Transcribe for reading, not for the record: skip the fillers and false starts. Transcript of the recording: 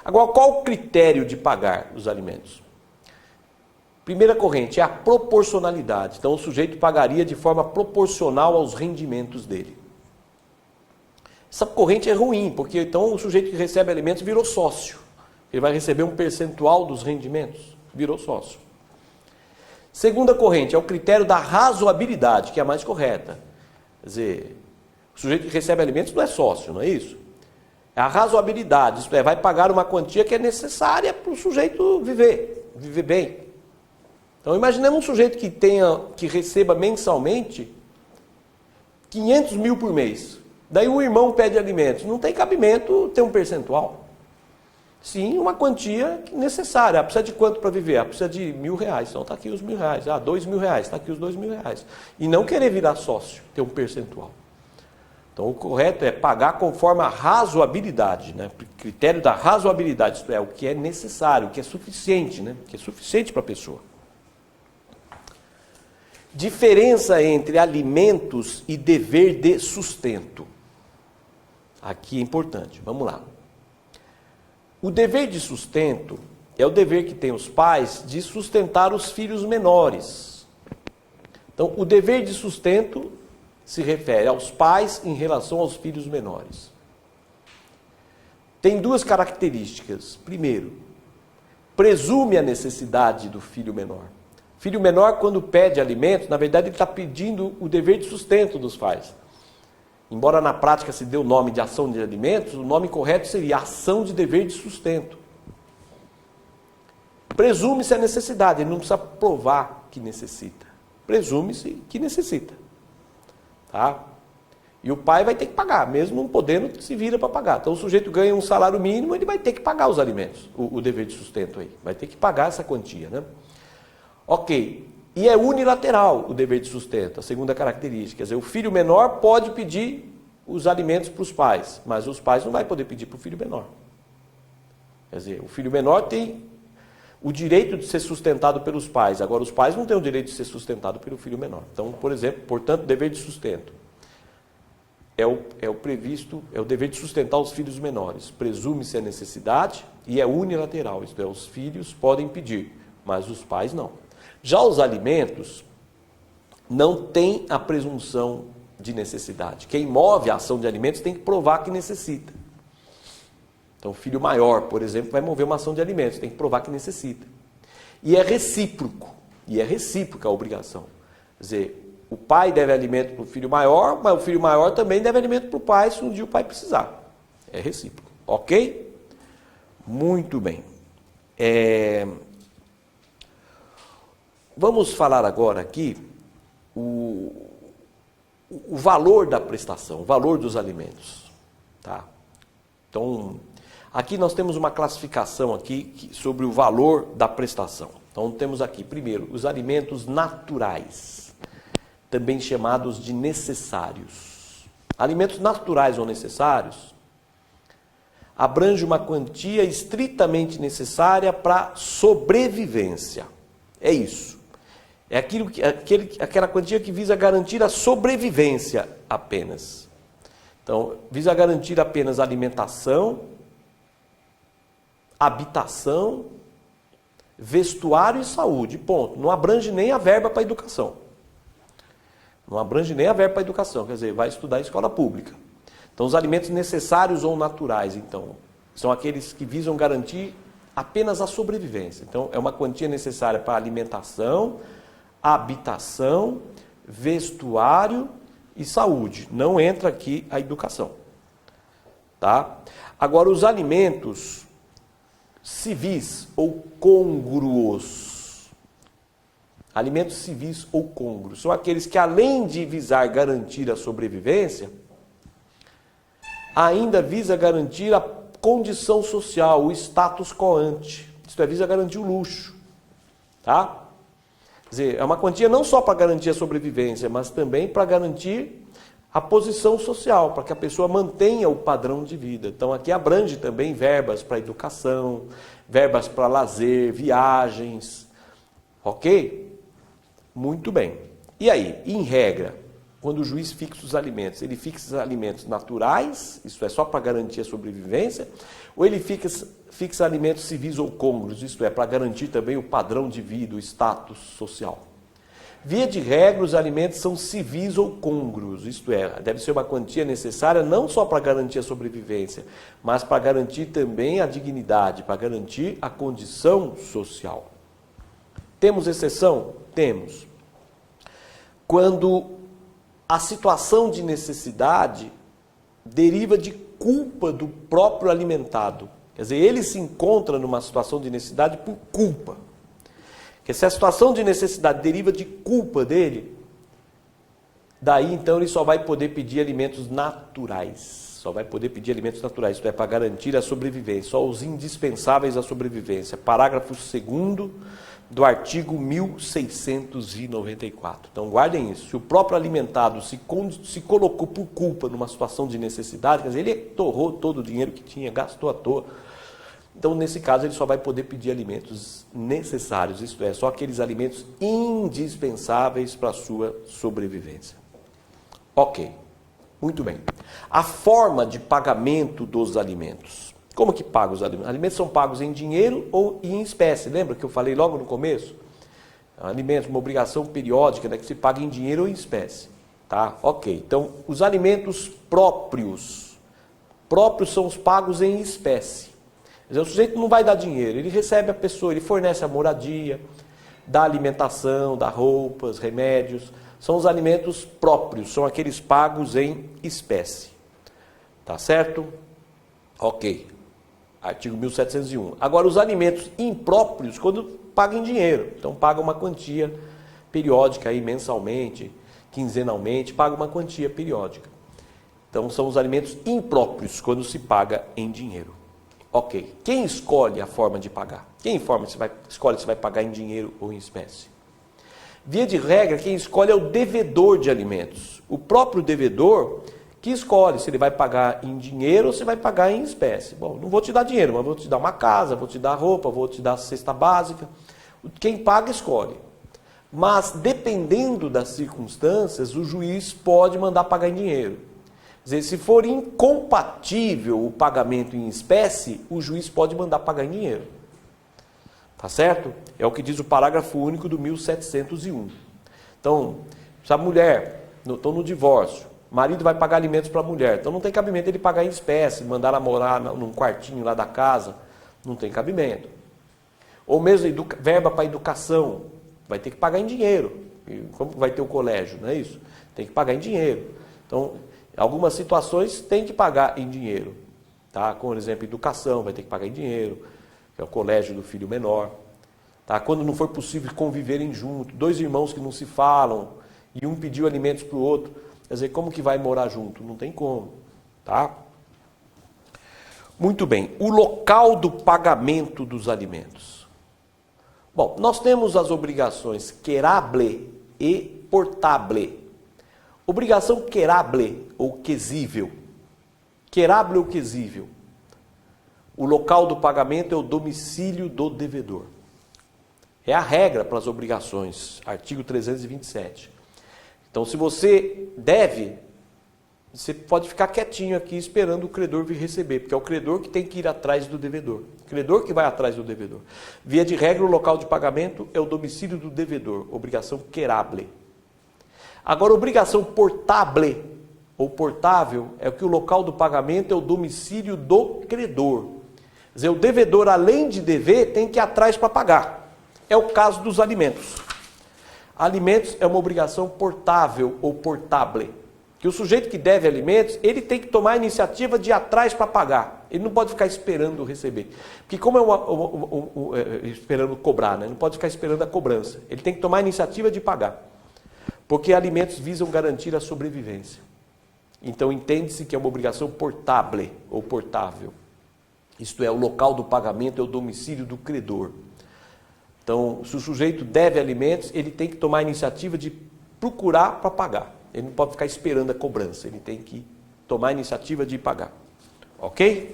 Agora, qual o critério de pagar os alimentos? Primeira corrente é a proporcionalidade. Então, o sujeito pagaria de forma proporcional aos rendimentos dele. Essa corrente é ruim, porque então o sujeito que recebe alimentos virou sócio. Ele vai receber um percentual dos rendimentos, virou sócio. Segunda corrente é o critério da razoabilidade, que é a mais correta. Quer dizer, o sujeito que recebe alimentos não é sócio, não é isso? É a razoabilidade, isto é, vai pagar uma quantia que é necessária para o sujeito viver bem. Então, imaginemos um sujeito que receba mensalmente 500 mil por mês. Daí o irmão pede alimentos. Não tem cabimento ter um percentual. Sim, uma quantia necessária. Precisa de quanto para viver? Precisa de R$1.000. Então está aqui os R$1.000. R$2.000. Está aqui os R$2.000. E não querer virar sócio, ter um percentual. Então o correto é pagar conforme a razoabilidade, né? O critério da razoabilidade, isto é, o que é necessário, o que é suficiente, né? O que é suficiente para a pessoa. Diferença entre alimentos e dever de sustento. Aqui é importante, vamos lá. O dever de sustento é o dever que tem os pais de sustentar os filhos menores. Então, o dever de sustento se refere aos pais em relação aos filhos menores. Tem duas características. Primeiro, presume a necessidade do filho menor. Filho menor, quando pede alimentos, na verdade ele está pedindo o dever de sustento dos pais. Embora na prática se dê o nome de ação de alimentos, o nome correto seria ação de dever de sustento. Presume-se a necessidade, ele não precisa provar que necessita. Presume-se que necessita. Tá? E o pai vai ter que pagar, mesmo não podendo, se vira para pagar. Então o sujeito ganha um salário mínimo, ele vai ter que pagar os alimentos, o dever de sustento aí. Vai ter que pagar essa quantia, né? Ok, e é unilateral o dever de sustento, a segunda característica. Quer dizer, o filho menor pode pedir os alimentos para os pais, mas os pais não vão poder pedir para o filho menor. Quer dizer, o filho menor tem o direito de ser sustentado pelos pais, agora os pais não têm o direito de ser sustentado pelo filho menor. Então, por exemplo, portanto, dever de sustento é o dever de sustentar os filhos menores. Presume-se a necessidade e é unilateral, isto é, os filhos podem pedir, mas os pais não. Já os alimentos não têm a presunção de necessidade. Quem move a ação de alimentos tem que provar que necessita. Então, o filho maior, por exemplo, vai mover uma ação de alimentos, tem que provar que necessita. E é recíproco, e é recíproca a obrigação. Quer dizer, o pai deve alimento para o filho maior, mas o filho maior também deve alimento para o pai se um dia o pai precisar. É recíproco, ok? Muito bem. Vamos falar agora aqui o valor da prestação, o valor dos alimentos. Tá? Então, aqui nós temos uma classificação aqui sobre o valor da prestação. Então, temos aqui, primeiro, os alimentos naturais, também chamados de necessários. Alimentos naturais ou necessários abrange uma quantia estritamente necessária para sobrevivência. É isso. É aquela quantia que visa garantir a sobrevivência apenas. Então, visa garantir apenas alimentação, habitação, vestuário e saúde. Ponto. Não abrange nem a verba para a educação. Não abrange nem a verba para a educação. Quer dizer, vai estudar em escola pública. Então, os alimentos necessários ou naturais, então, são aqueles que visam garantir apenas a sobrevivência. Então, é uma quantia necessária para alimentação, habitação, vestuário e saúde. Não entra aqui a educação. Tá? Agora, os alimentos civis ou côngruos. Alimentos civis ou côngruos são aqueles que, além de visar garantir a sobrevivência, ainda visa garantir a condição social, o status quo ante. Isto é, visa garantir o luxo. Tá? Quer dizer, é uma quantia não só para garantir a sobrevivência, mas também para garantir a posição social, para que a pessoa mantenha o padrão de vida. Então aqui abrange também verbas para educação, verbas para lazer, viagens. Ok? Muito bem. E aí, em regra, quando o juiz fixa os alimentos, ele fixa os alimentos naturais, isto é, só para garantir a sobrevivência, ou ele fixa alimentos civis ou côngruos, isto é, para garantir também o padrão de vida, o status social. Via de regra, os alimentos são civis ou côngruos, isto é, deve ser uma quantia necessária não só para garantir a sobrevivência, mas para garantir também a dignidade, para garantir a condição social. Temos exceção? Temos. Quando a situação de necessidade deriva de culpa do próprio alimentado. Quer dizer, ele se encontra numa situação de necessidade por culpa. Porque se a situação de necessidade deriva de culpa dele, daí então ele só vai poder pedir alimentos naturais. Só vai poder pedir alimentos naturais, isto é, para garantir a sobrevivência. Só os indispensáveis à sobrevivência. Parágrafo 2º do artigo 1694. Então guardem isso. Se o próprio alimentado se colocou por culpa numa situação de necessidade, quer dizer, ele torrou todo o dinheiro que tinha, gastou à toa. Então, nesse caso, ele só vai poder pedir alimentos necessários, isto é, só aqueles alimentos indispensáveis para a sua sobrevivência. Ok, muito bem. A forma de pagamento dos alimentos. Como que paga os alimentos? Alimentos são pagos em dinheiro ou em espécie. Lembra que eu falei logo no começo? Alimentos, uma obrigação periódica, né, que se paga em dinheiro ou em espécie. Tá? Ok. Então, os alimentos próprios são os pagos em espécie. Quer dizer, o sujeito não vai dar dinheiro, ele recebe a pessoa, ele fornece a moradia, dá alimentação, dá roupas, remédios. São os alimentos próprios, são aqueles pagos em espécie. Tá certo? Ok. Artigo 1701. Agora, os alimentos impróprios, quando pagam em dinheiro. Então, paga uma quantia periódica, aí, mensalmente, quinzenalmente, paga uma quantia periódica. Então, são os alimentos impróprios, quando se paga em dinheiro. Ok. Quem escolhe a forma de pagar? Quem escolhe se vai pagar em dinheiro ou em espécie? Via de regra, quem escolhe é o devedor de alimentos. O próprio devedor que escolhe se ele vai pagar em dinheiro ou se vai pagar em espécie. Bom, não vou te dar dinheiro, mas vou te dar uma casa, vou te dar roupa, vou te dar cesta básica. Quem paga, escolhe. Mas, dependendo das circunstâncias, o juiz pode mandar pagar em dinheiro. Quer dizer, se for incompatível o pagamento em espécie, o juiz pode mandar pagar em dinheiro. Tá certo? É o que diz o parágrafo único do 1701. Então, se a mulher, estão no divórcio, o marido vai pagar alimentos para a mulher, então não tem cabimento ele pagar em espécie, mandar ela morar num quartinho lá da casa, não tem cabimento. Ou mesmo verba para educação, vai ter que pagar em dinheiro. E como vai ter o colégio, não é isso? Tem que pagar em dinheiro. Então, em algumas situações tem que pagar em dinheiro. Tá? Como, por exemplo, educação, vai ter que pagar em dinheiro, que é o colégio do filho menor. Tá? Quando não for possível conviverem juntos, dois irmãos que não se falam, e um pediu alimentos para o outro, quer dizer, como que vai morar junto? Não tem como. Tá? Muito bem, o local do pagamento dos alimentos. Bom, nós temos as obrigações querable e portable. Obrigação querable ou quesível. Querable ou quesível. O local do pagamento é o domicílio do devedor. É a regra para as obrigações, artigo 327. Então, se você deve, você pode ficar quietinho aqui esperando o credor vir receber, porque é o credor que tem que ir atrás do devedor. O credor que vai atrás do devedor. Via de regra, o local de pagamento é o domicílio do devedor, obrigação querable. Agora, obrigação portable ou portável é que o local do pagamento é o domicílio do credor. Quer dizer, o devedor, além de dever, tem que ir atrás para pagar. É o caso dos alimentos. Alimentos é uma obrigação portável ou portable. Que o sujeito que deve alimentos, ele tem que tomar a iniciativa de ir atrás para pagar. Ele não pode ficar esperando receber. Porque como esperando cobrar, né? Não pode ficar esperando a cobrança. Ele tem que tomar a iniciativa de pagar. Porque alimentos visam garantir a sobrevivência. Então entende-se que é uma obrigação portable ou portável. Isto é, o local do pagamento é o domicílio do credor. Então, se o sujeito deve alimentos, ele tem que tomar a iniciativa de procurar para pagar. Ele não pode ficar esperando a cobrança, ele tem que tomar a iniciativa de pagar. Ok?